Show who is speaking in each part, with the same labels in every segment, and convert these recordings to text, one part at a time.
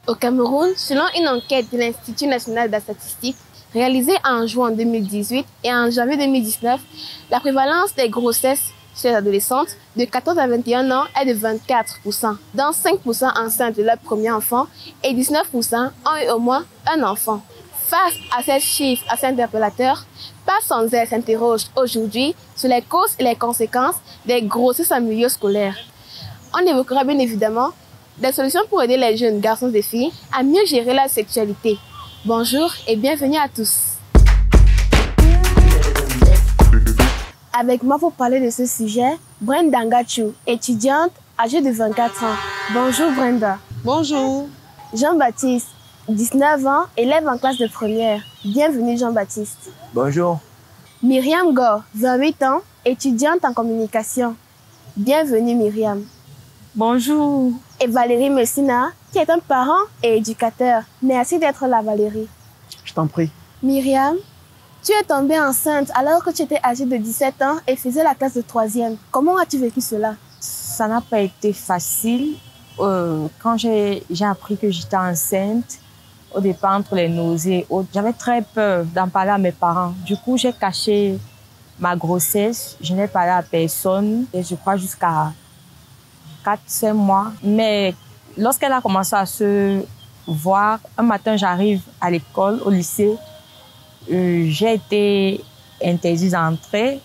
Speaker 1: Au Cameroun, selon une enquête de l'Institut national de la statistique, réalisée en juin 2018 et en janvier 2019, la prévalence des grossesses chez les adolescentes de 14 à 21 ans est de 24%, dont 5% enceintes de leur premier enfant et 19% ont eu au moins un enfant. Face à ces chiffres assez interpellateurs, Pas sans elle s'interroge aujourd'hui sur les causes et les conséquences des grossesses en milieu scolaire. On évoquera bien évidemment des solutions pour aider les jeunes garçons et filles à mieux gérer leur sexualité. Bonjour et bienvenue à tous. Avec moi pour parler de ce sujet, Brenda Ngachou, étudiante âgée de 24 ans. Bonjour Brenda.
Speaker 2: Bonjour.
Speaker 1: Jean-Baptiste, 19 ans, élève en classe de première. Bienvenue Jean-Baptiste.
Speaker 3: Bonjour.
Speaker 1: Myriam Gore, 28 ans, étudiante en communication. Bienvenue Myriam.
Speaker 2: Bonjour.
Speaker 1: Et Valérie Messina, qui est un parent et éducateur. Merci d'être là Valérie.
Speaker 3: Je t'en prie.
Speaker 1: Myriam, tu es tombée enceinte alors que tu étais âgée de 17 ans et faisais la classe de 3e. Comment as-tu vécu cela?
Speaker 2: Ça n'a pas été facile. Quand j'ai appris que j'étais enceinte, au départ, entre les nausées, j'avais très peur d'en parler à mes parents. Du coup, j'ai caché ma grossesse. Je n'ai parlé à personne, et je crois jusqu'à 4-5 mois. Mais lorsqu'elle a commencé à se voir, un matin, j'arrive à l'école, au lycée. J'ai été interdite d'entrer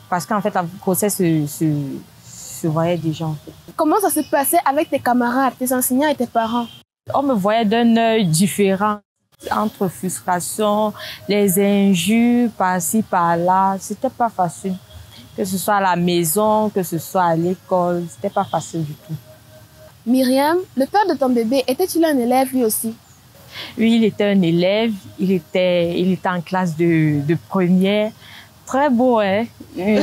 Speaker 2: parce qu'en fait, la grossesse se voyait déjà.
Speaker 1: Comment ça se passait avec tes camarades, tes enseignants et tes parents?
Speaker 2: On me voyait d'un œil différent, entre frustration, les injures par-ci, par-là. C'était pas facile. Que ce soit à la maison, que ce soit à l'école, c'était pas facile du tout.
Speaker 1: Myriam, le père de ton bébé, était-il un élève lui aussi?
Speaker 2: Oui, il était un élève. Il était en classe de première. Très beau, hein?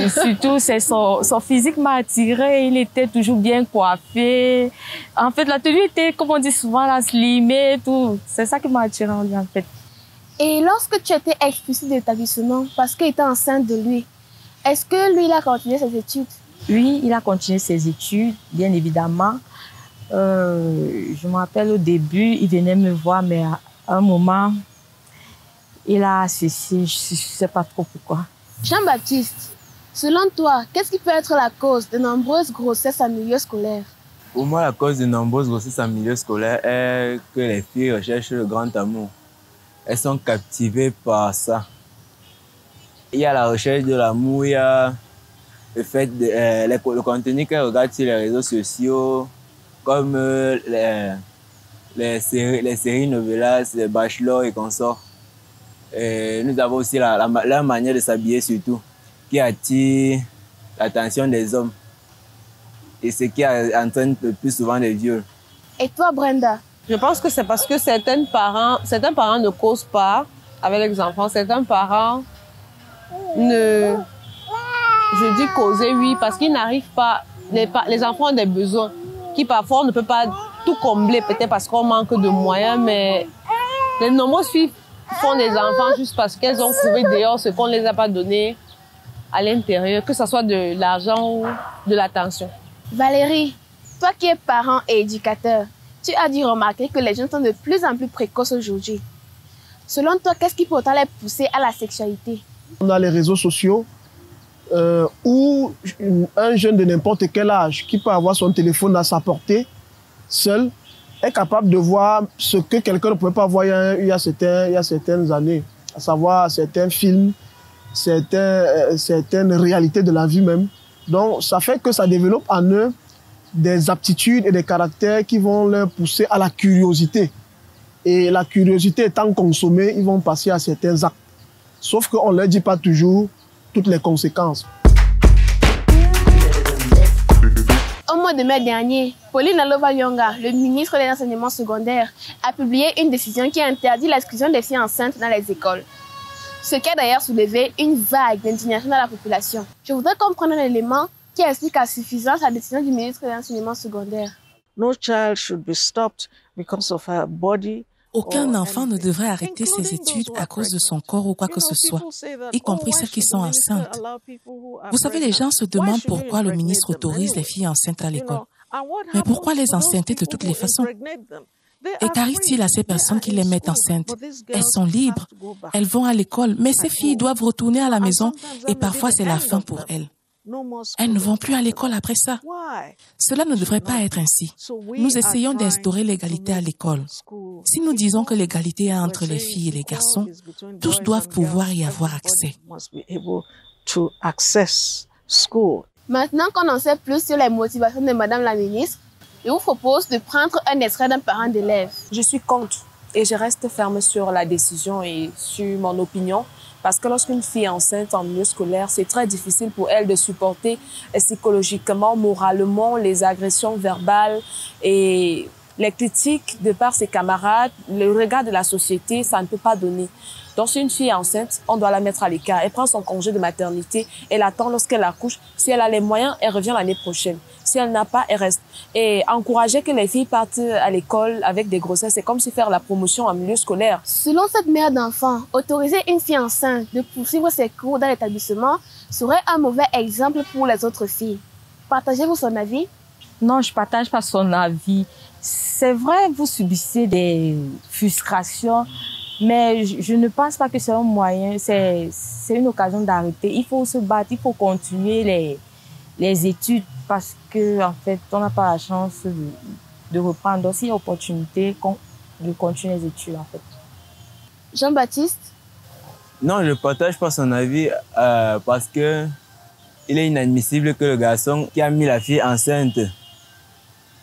Speaker 2: Surtout, son physique m'a attiré. Il était toujours bien coiffé. En fait, la tenue était, comme on dit souvent, la slimée et tout. C'est ça qui m'a attiré en lui, en fait.
Speaker 1: Et lorsque tu étais expulsée de l'établissement parce qu'il était enceinte de lui, est-ce que lui, il a continué ses études?
Speaker 2: Oui, il a continué ses études, bien évidemment. Je me rappelle au début, il venait me voir, mais à un moment, il a cessé. Je ne sais pas trop pourquoi.
Speaker 1: Jean-Baptiste, selon toi, qu'est-ce qui peut être la cause de nombreuses grossesses en milieu scolaire?
Speaker 3: Pour moi, la cause de nombreuses grossesses en milieu scolaire est que les filles recherchent le grand amour. Elles sont captivées par ça. Il y a la recherche de l'amour, il y a le fait de le contenu qu'elles regardent sur les réseaux sociaux, comme les séries novelas, les bachelors et consorts. Et nous avons aussi leur manière de s'habiller surtout, qui attire l'attention des hommes. Et ce qui entraîne le plus souvent des viols.
Speaker 1: Et toi, Brenda?
Speaker 4: Je pense que c'est parce que certains parents ne causent pas avec les enfants. Certains parents je dis causer, oui, parce qu'ils n'arrivent pas. Les enfants ont des besoins qui parfois on ne peut pas tout combler, peut-être parce qu'on manque de moyens, mais les nombreuses filles font des enfants juste parce qu'elles ont trouvé dehors ce qu'on ne les a pas donné à l'intérieur, que ce soit de l'argent ou de l'attention.
Speaker 1: Valérie, toi qui es parent et éducateur, tu as dû remarquer que les jeunes sont de plus en plus précoces aujourd'hui. Selon toi, qu'est-ce qui peut autant les pousser à la sexualité?
Speaker 5: On a les réseaux sociaux où un jeune de n'importe quel âge qui peut avoir son téléphone à sa portée, seul, est capable de voir ce que quelqu'un ne pouvait pas voir il y a certaines années, à savoir certains films, certaines réalités de la vie même. Donc, ça fait que ça développe en eux des aptitudes et des caractères qui vont leur pousser à la curiosité. Et la curiosité étant consommée, ils vont passer à certains actes. Sauf qu'on ne leur dit pas toujours toutes les conséquences.
Speaker 1: Au mois de mai dernier, Pauline Alova-Lyonga, le ministre de l'enseignement secondaire, a publié une décision qui interdit l'exclusion des filles enceintes dans les écoles. Ce qui a d'ailleurs soulevé une vague d'indignation dans la population. Je voudrais comprendre un élément qui explique à suffisance la décision du ministre de l'enseignement secondaire.
Speaker 6: No child should be stopped because of her body.
Speaker 7: Aucun enfant ne devrait arrêter ses études à cause de son corps ou quoi que ce soit, y compris ceux qui sont enceintes. Vous savez, les gens se demandent pourquoi le ministre autorise les filles enceintes à l'école. Mais pourquoi les enceintez de toutes les façons? Et qu'arrive-t-il à ces personnes qui les mettent enceintes? Elles sont libres, elles vont à l'école, mais ces filles doivent retourner à la maison et parfois c'est la fin pour elles. Elles ne vont plus à l'école après ça. Cela ne devrait pas être ainsi. Nous essayons d'instaurer l'égalité à l'école. Si nous disons que l'égalité est entre les filles et les garçons, tous doivent pouvoir y avoir accès.
Speaker 1: Maintenant qu'on en sait plus sur les motivations de Madame la ministre, je vous propose de prendre un extrait d'un parent d'élève.
Speaker 2: Je suis contre et je reste ferme sur la décision et sur mon opinion. Parce que lorsqu'une fille est enceinte en milieu scolaire, c'est très difficile pour elle de supporter psychologiquement, moralement, les agressions verbales et les critiques de par ses camarades, le regard de la société, ça ne peut pas donner. Donc, si une fille est enceinte, on doit la mettre à l'écart. Elle prend son congé de maternité, elle attend lorsqu'elle accouche. Si elle a les moyens, elle revient l'année prochaine. Si elle n'a pas, elle reste. Et encourager que les filles partent à l'école avec des grossesses, c'est comme si faire la promotion en milieu scolaire.
Speaker 1: Selon cette mère d'enfant, autoriser une fille enceinte de poursuivre ses cours dans l'établissement serait un mauvais exemple pour les autres filles. Partagez-vous son avis?
Speaker 2: Non, je ne partage pas son avis. C'est vrai, vous subissez des frustrations, mais je ne pense pas que c'est un moyen, c'est une occasion d'arrêter. Il faut se battre, il faut continuer les études parce que en fait, on n'a pas la chance de reprendre. Donc, s'il y a opportunité, de continuer les études, en fait.
Speaker 1: Jean-Baptiste?
Speaker 3: Non, je ne partage pas son avis parce que il est inadmissible que le garçon qui a mis la fille enceinte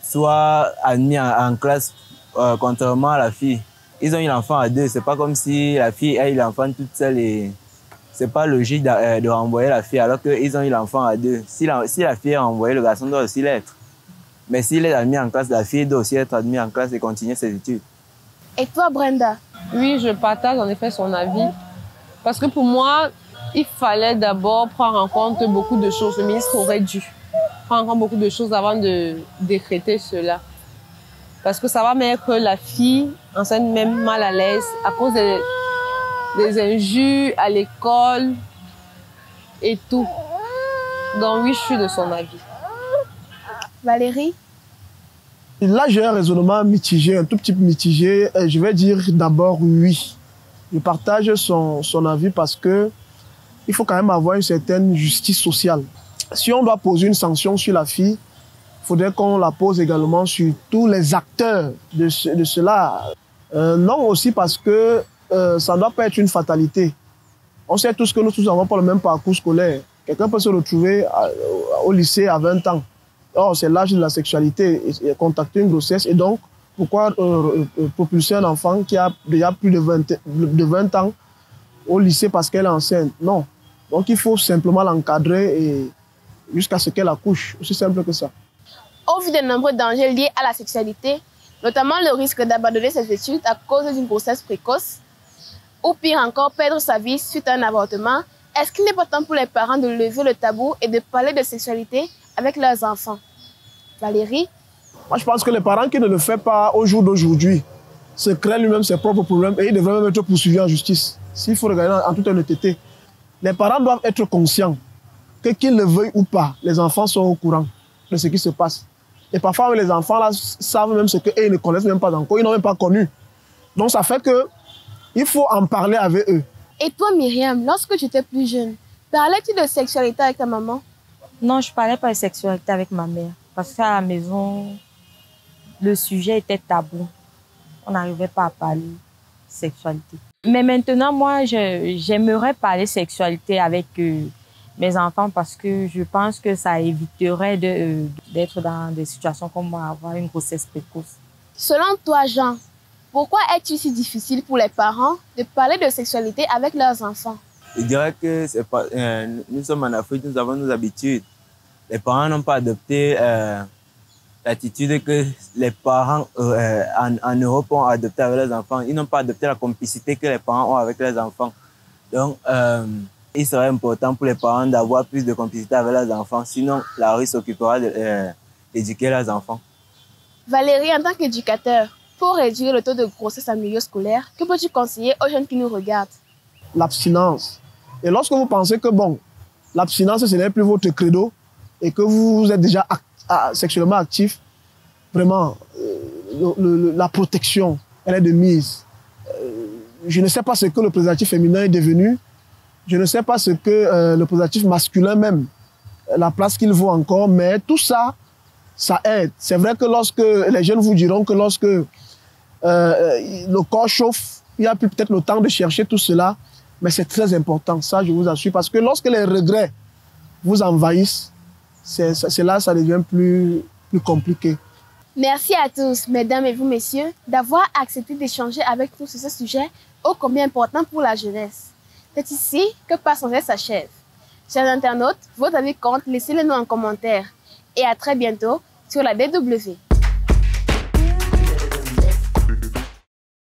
Speaker 3: soit admis en classe contrairement à la fille. Ils ont eu l'enfant à deux. C'est pas comme si la fille a eu l'enfant toute seule et c'est pas logique de renvoyer la fille alors qu'ils ont eu l'enfant à deux. Si la fille est renvoyée, le garçon doit aussi l'être. Mais s'il est admis en classe, la fille doit aussi être admise en classe et continuer ses études.
Speaker 1: Et toi, Brenda?
Speaker 4: Oui, je partage en effet son avis. Parce que pour moi, il fallait d'abord prendre en compte beaucoup de choses. Le ministre aurait dû prendre en compte beaucoup de choses avant de décréter cela. Parce que ça va mettre la fille enceinte même mal à l'aise à cause des injures à l'école et tout. Donc oui, je suis de son avis.
Speaker 1: Valérie?
Speaker 5: Là, j'ai un raisonnement mitigé, un tout petit peu mitigé. Je vais dire d'abord oui. Je partage son avis parce que il faut quand même avoir une certaine justice sociale. Si on doit poser une sanction sur la fille, il faudrait qu'on la pose également sur tous les acteurs de cela. Non aussi parce que ça ne doit pas être une fatalité. On sait tous que nous tous n'avons pas le même parcours scolaire. Quelqu'un peut se retrouver au lycée à 20 ans. Or, c'est l'âge de la sexualité et contacter une grossesse. Et donc, pourquoi propulser un enfant qui a déjà plus de 20 ans au lycée parce qu'elle est enceinte? Non. Donc, il faut simplement l'encadrer jusqu'à ce qu'elle accouche. Aussi simple que ça.
Speaker 1: Au vu des nombreux dangers liés à la sexualité, notamment le risque d'abandonner ses études à cause d'une grossesse précoce, ou pire encore, perdre sa vie suite à un avortement, est-ce qu'il n'est pas temps pour les parents de lever le tabou et de parler de sexualité avec leurs enfants? Valérie?
Speaker 5: Moi, je pense que les parents qui ne le font pas au jour d'aujourd'hui se créent lui-même ses propres problèmes et ils devraient même être poursuivis en justice. S'il faut regarder en toute honnêteté, les parents doivent être conscients que qu'ils le veuillent ou pas, les enfants sont au courant de ce qui se passe. Et parfois, les enfants là, savent même ce qu'ils ne connaissent même pas encore, ils n'ont même pas connu. Donc, ça fait qu'il faut en parler avec eux.
Speaker 1: Et toi, Myriam, lorsque tu étais plus jeune, parlais-tu de sexualité avec ta maman?
Speaker 2: Non, je ne parlais pas de sexualité avec ma mère. Parce qu'à la maison, le sujet était tabou. On n'arrivait pas à parler de sexualité. Mais maintenant, moi, j'aimerais parler sexualité avec mes enfants parce que je pense que ça éviterait d'être dans des situations comme avoir une grossesse précoce.
Speaker 1: Selon toi, Jean, pourquoi est-il si difficile pour les parents de parler de sexualité avec leurs enfants?
Speaker 3: Je dirais que nous sommes en Afrique, nous avons nos habitudes. Les parents n'ont pas adopté l'attitude que les parents en Europe ont adopté avec leurs enfants. Ils n'ont pas adopté la complicité que les parents ont avec leurs enfants. Donc, il serait important pour les parents d'avoir plus de complicité avec leurs enfants. Sinon, la rue s'occupera d'éduquer leurs enfants.
Speaker 1: Valérie, en tant qu'éducateur, pour réduire le taux de grossesse en milieu scolaire, que peux-tu conseiller aux jeunes qui nous regardent?
Speaker 5: L'abstinence. Et lorsque vous pensez que, bon, l'abstinence, ce n'est plus votre credo et que vous êtes déjà sexuellement actif, vraiment, la protection, elle est de mise. Je ne sais pas ce que le préservatif féminin est devenu. Je ne sais pas ce que le préservatif masculin même, la place qu'il vaut encore, mais tout ça, ça aide. C'est vrai que lorsque les jeunes vous diront que lorsque le corps chauffe, il n'y a plus peut-être le temps de chercher tout cela, mais c'est très important, ça je vous assure, parce que lorsque les regrets vous envahissent, c'est là que ça devient plus compliqué.
Speaker 1: Merci à tous, mesdames et vous, messieurs, d'avoir accepté d'échanger avec nous sur ce sujet ô combien important pour la jeunesse. C'est ici que Passe en Reste s'achève. Chers internautes, vos avis comptent, laissez-les nous en commentaire. Et à très bientôt sur la DW.